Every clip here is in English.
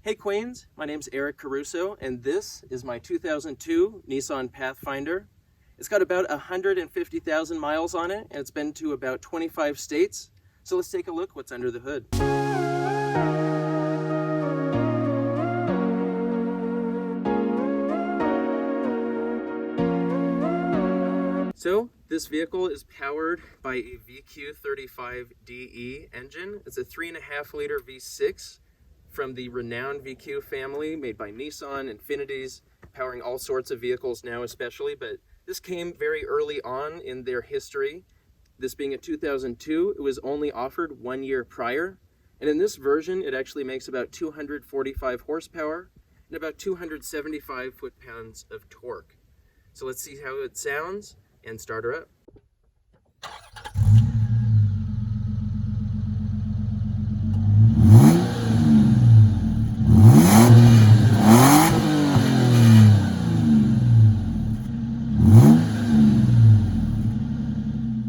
Hey Queens, my name's Eric Caruso, and this is my 2002 Nissan Pathfinder. It's got about 150,000 miles on it, and it's been to about 25 states. So let's take a look what's under the hood. So this vehicle is powered by a VQ35DE engine. It's a 3.5 liter V6 from the renowned VQ family, made by Nissan, Infinitis, powering all sorts of vehicles now especially, but this came very early on in their history. This being a 2002, it was only offered 1 year prior, and in this version it actually makes about 245 horsepower and about 275 foot-pounds of torque. So let's see how it sounds and start her up.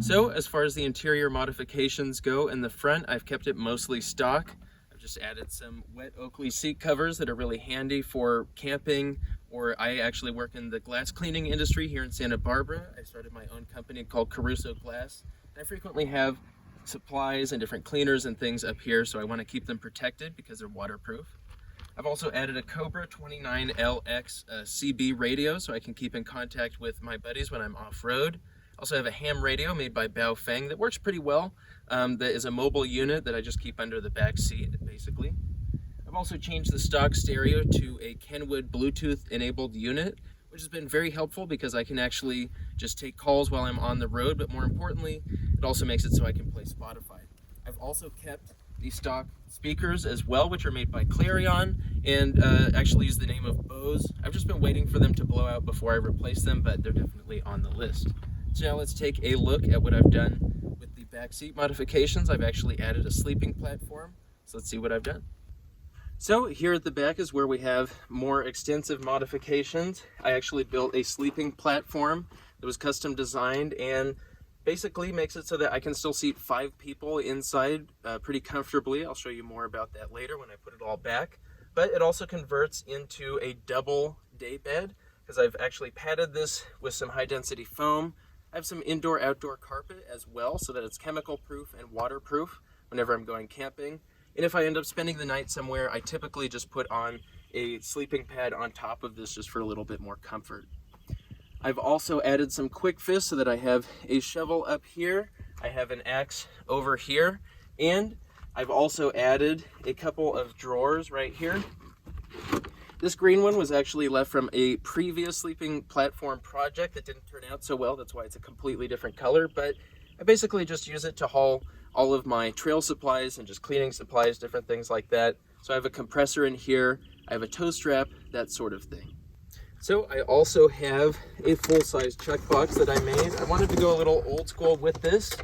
So as far as the interior modifications go, in the front I've kept it mostly stock. I've just added some wet Oakley seat covers that are really handy for camping, or I actually work in the glass cleaning industry here in Santa Barbara. I started my own company called Caruso Glass. I frequently have supplies and different cleaners and things up here, so I want to keep them protected because they're waterproof. I've also added a Cobra 29LX CB radio so I can keep in contact with my buddies when I'm off-road. Also have a ham radio made by Baofeng that works pretty well. That is a mobile unit that I just keep under the back seat, basically. I've also changed the stock stereo to a Kenwood Bluetooth enabled unit, which has been very helpful because I can actually just take calls while I'm on the road, but more importantly, it also makes it so I can play Spotify. I've also kept the stock speakers as well, which are made by Clarion and actually use the name of Bose. I've just been waiting for them to blow out before I replace them, but they're definitely on the list. So now let's take a look at what I've done with the back seat modifications. I've actually added a sleeping platform, so let's see what I've done. So here at the back is where we have more extensive modifications. I actually built a sleeping platform that was custom designed and basically makes it so that I can still seat 5 people inside pretty comfortably. I'll show you more about that later when I put it all back. But it also converts into a double day bed because I've actually padded this with some high density foam. I have some indoor-outdoor carpet as well so that it's chemical proof and waterproof whenever I'm going camping. And if I end up spending the night somewhere, I typically just put on a sleeping pad on top of this just for a little bit more comfort. I've also added some quick fists so that I have a shovel up here, I have an axe over here, and I've also added a couple of drawers right here. This green one was actually left from a previous sleeping platform project that didn't turn out so well. That's why it's a completely different color, but I basically just use it to haul all of my trail supplies and just cleaning supplies, different things like that. So I have a compressor in here, I have a tow strap, that sort of thing. So I also have a full-size chuck box that I made. I wanted to go a little old school with this.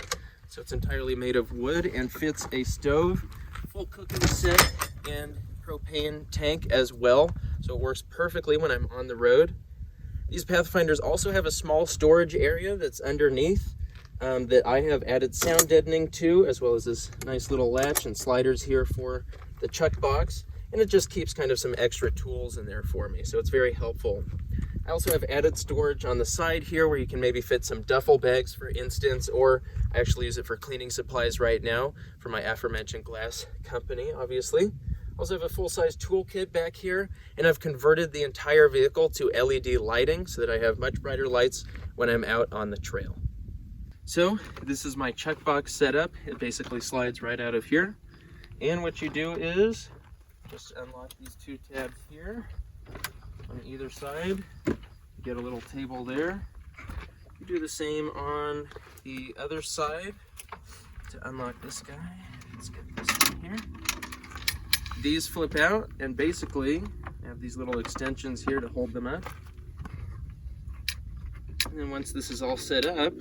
So it's entirely made of wood and fits a stove, full cooking set, and propane tank as well. So it works perfectly when I'm on the road. These Pathfinders also have a small storage area that's underneath that I have added sound deadening to, as well as this nice little latch and sliders here for the chuck box. And it just keeps kind of some extra tools in there for me, so it's very helpful. I also have added storage on the side here where you can maybe fit some duffel bags, for instance, or I actually use it for cleaning supplies right now for my aforementioned glass company, obviously. I also have a full-size toolkit back here, and I've converted the entire vehicle to LED lighting so that I have much brighter lights when I'm out on the trail. So this is my chuck box setup. It basically slides right out of here. And what you do is just unlock these 2 tabs here on either side. You get a little table there. You do the same on the other side to unlock this guy. Let's get this in here. These flip out, and basically I have these little extensions here to hold them up. And then once this is all set up,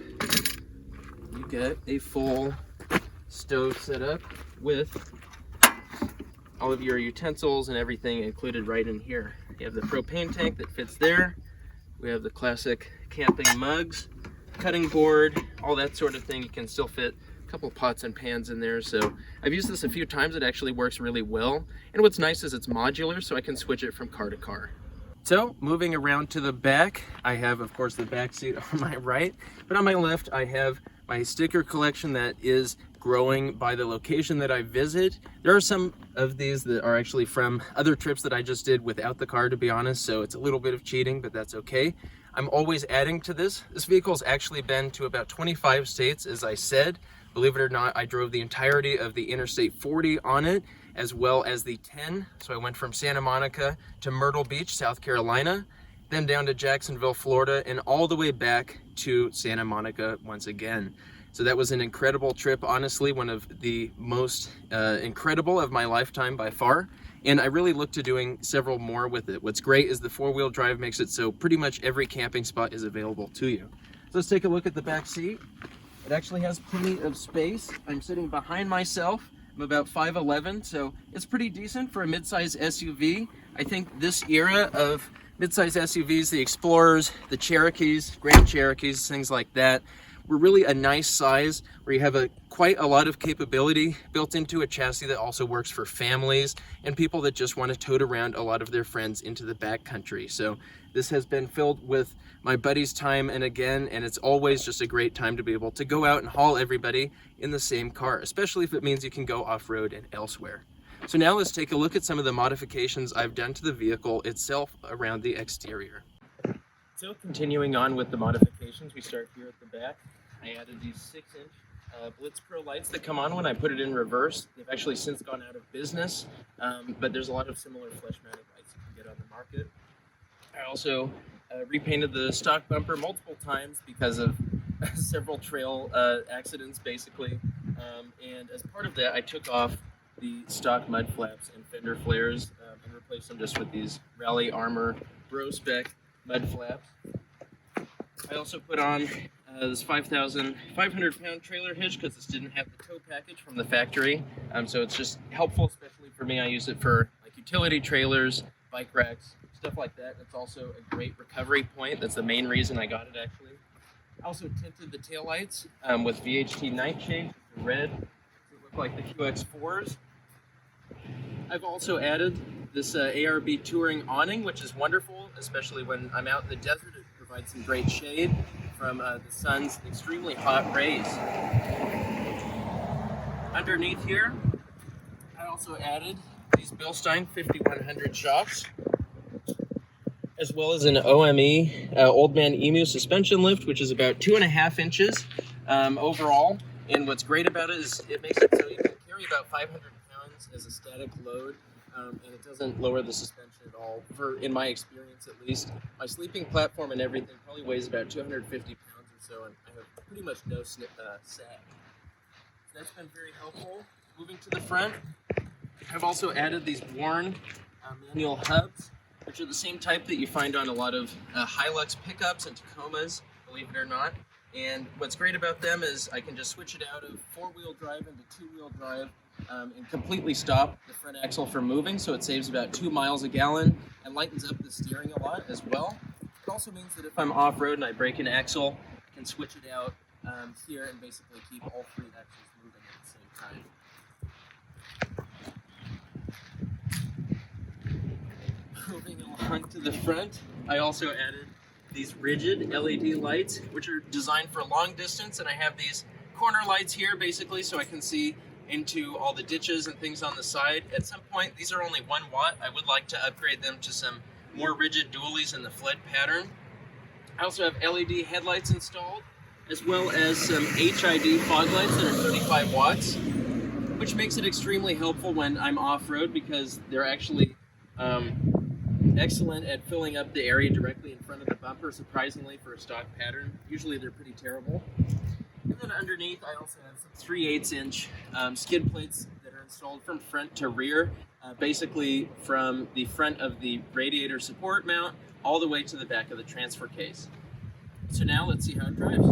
you get a full stove set up with all of your utensils and everything included right in here. You have the propane tank that fits there. We have the classic camping mugs, cutting board, all that sort of thing. You can still fit a couple pots and pans in there. So I've used this a few times. It actually works really well. And what's nice is it's modular, so I can switch it from car to car. So moving around to the back, I have, of course, the back seat on my right, but on my left, I have my sticker collection that is growing by the location that I visit. There are some of these that are actually from other trips that I just did without the car, to be honest, so it's a little bit of cheating, but that's okay. I'm always adding to this. This vehicle's actually been to about 25 states, as I said. Believe it or not, I drove the entirety of the Interstate 40 on it, as well as the 10. So I went from Santa Monica to Myrtle Beach, South Carolina, then down to Jacksonville, Florida, and all the way back to Santa Monica once again. So that was an incredible trip, honestly, one of the most incredible of my lifetime by far. And I really look to doing several more with it. What's great is the four-wheel drive makes it so pretty much every camping spot is available to you. So let's take a look at the back seat. It actually has plenty of space. I'm sitting behind myself. I'm about 5'11", so it's pretty decent for a midsize SUV. I think this era of midsize SUVs, the Explorers, the Cherokees, Grand Cherokees, things like that, were really a nice size where you have quite a lot of capability built into a chassis that also works for families and people that just want to tote around a lot of their friends into the backcountry. So this has been filled with my buddies time and again, and it's always just a great time to be able to go out and haul everybody in the same car, especially if it means you can go off-road and elsewhere. So now let's take a look at some of the modifications I've done to the vehicle itself around the exterior. So continuing on with the modifications, we start here at the back. I added these 6-inch Blitz Pro lights that come on when I put it in reverse. They've actually since gone out of business, but there's a lot of similar Fleshmatic lights you can get on the market. I also repainted the stock bumper multiple times because of several trail accidents, basically. And as part of that, I took off the stock mud flaps and fender flares and replaced them just with these Rally Armor Bro Spec mud flaps. I also put on this 5,500-pound trailer hitch because this didn't have the tow package from the factory. So it's just helpful, especially for me. I use it for like utility trailers, bike racks, stuff like that. It's also a great recovery point. That's the main reason I got it, actually. I also tinted the taillights with VHT nightshade, the red, to look like the QX4s. I've also added this ARB touring awning, which is wonderful, especially when I'm out in the desert. It provides some great shade from the sun's extremely hot rays. Underneath here, I also added these Bilstein 5100 shocks, as well as an OME Old Man Emu suspension lift, which is about 2.5 inches overall. And what's great about it is it makes it so you can carry about 500 pounds as a static load, and it doesn't lower the suspension at all, in my experience at least. My sleeping platform and everything probably weighs about 250 pounds or so, and I have pretty much no sag. So that's been very helpful. Moving to the front, I've also added these worn manual hubs, which are the same type that you find on a lot of Hilux pickups and Tacomas, believe it or not. And what's great about them is I can just switch it out of 4-wheel drive into 2-wheel drive and completely stop the front axle from moving, so it saves about 2 miles a gallon and lightens up the steering a lot as well. It also means that if I'm off-road and I break an axle, I can switch it out here and basically keep all 3 axles moving at the same time. Moving along to the front, I also added these rigid LED lights, which are designed for long distance, and I have these corner lights here basically so I can see into all the ditches and things on the side. At some point, these are only 1 watt. I would like to upgrade them to some more rigid dualies in the flood pattern. I also have LED headlights installed, as well as some HID fog lights that are 35 watts, which makes it extremely helpful when I'm off-road because they're actually excellent at filling up the area directly in front of the bumper, surprisingly, for a stock pattern. Usually they're pretty terrible. And then underneath, I also have some 3/8-inch skid plates that are installed from front to rear, basically from the front of the radiator support mount all the way to the back of the transfer case. So now let's see how it drives.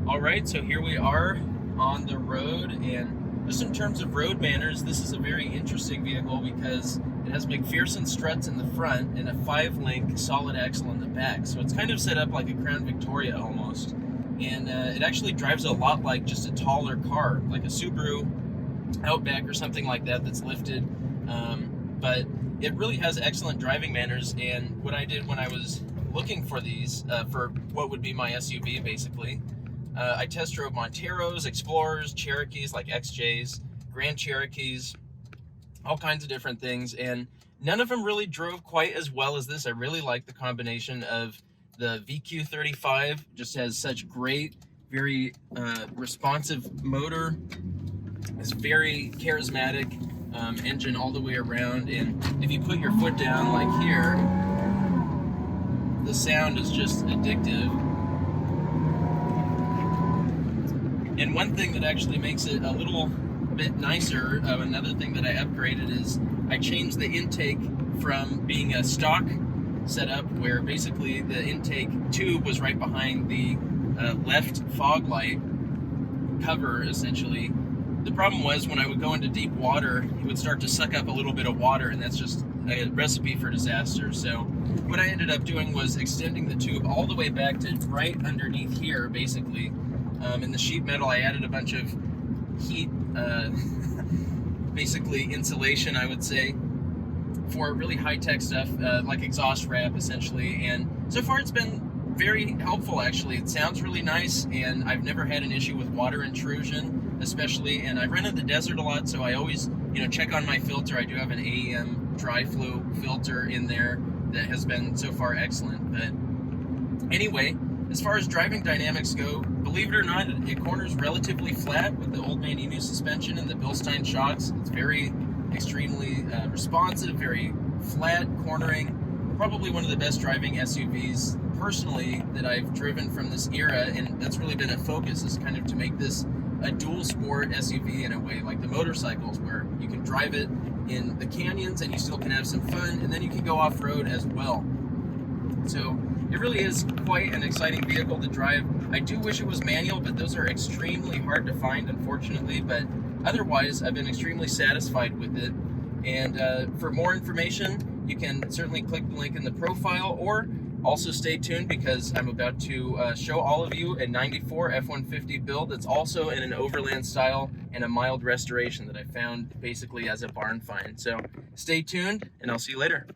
All right, so here we are on the road, and just in terms of road manners, this is a very interesting vehicle because it has McPherson struts in the front and a 5-link solid axle in the back. So it's kind of set up like a Crown Victoria almost. and it actually drives a lot like just a taller car, like a Subaru Outback or something like that that's lifted. But it really has excellent driving manners, and what I did when I was looking for these, for what would be my SUV basically, I test drove Monteros, Explorers, Cherokees like XJs, Grand Cherokees, all kinds of different things, and none of them really drove quite as well as this. I really like the combination of the VQ35, just has such great, very responsive motor. It's very charismatic engine all the way around, and if you put your foot down like here, the sound is just addictive. And one thing that actually makes it a little bit nicer, another thing that I upgraded, is I changed the intake from being a stock setup where basically the intake tube was right behind the left fog light cover essentially. The problem was when I would go into deep water, it would start to suck up a little bit of water, and that's just a recipe for disaster. So what I ended up doing was extending the tube all the way back to right underneath here basically. In the sheet metal I added a bunch of heat, basically insulation I would say, for really high-tech stuff like exhaust wrap essentially, and so far it's been very helpful actually. It sounds really nice, and I've never had an issue with water intrusion especially, and I run in the desert a lot, so I always check on my filter. I do have an AEM dry flow filter in there that has been so far excellent. But anyway, as far as driving dynamics go, believe it or not, it corners relatively flat with the Old Man Emu suspension and the Bilstein shocks. It's very extremely responsive, very flat cornering. Probably one of the best driving SUVs personally that I've driven from this era, and that's really been a focus, is kind of to make this a dual sport SUV in a way, like the motorcycles, where you can drive it in the canyons and you still can have some fun, and then you can go off-road as well. So it really is quite an exciting vehicle to drive. I do wish it was manual, but those are extremely hard to find, unfortunately. But otherwise, I've been extremely satisfied with it. And for more information, you can certainly click the link in the profile, or also stay tuned because I'm about to show all of you a 94 F-150 build that's also in an Overland style and a mild restoration that I found basically as a barn find. So stay tuned, and I'll see you later.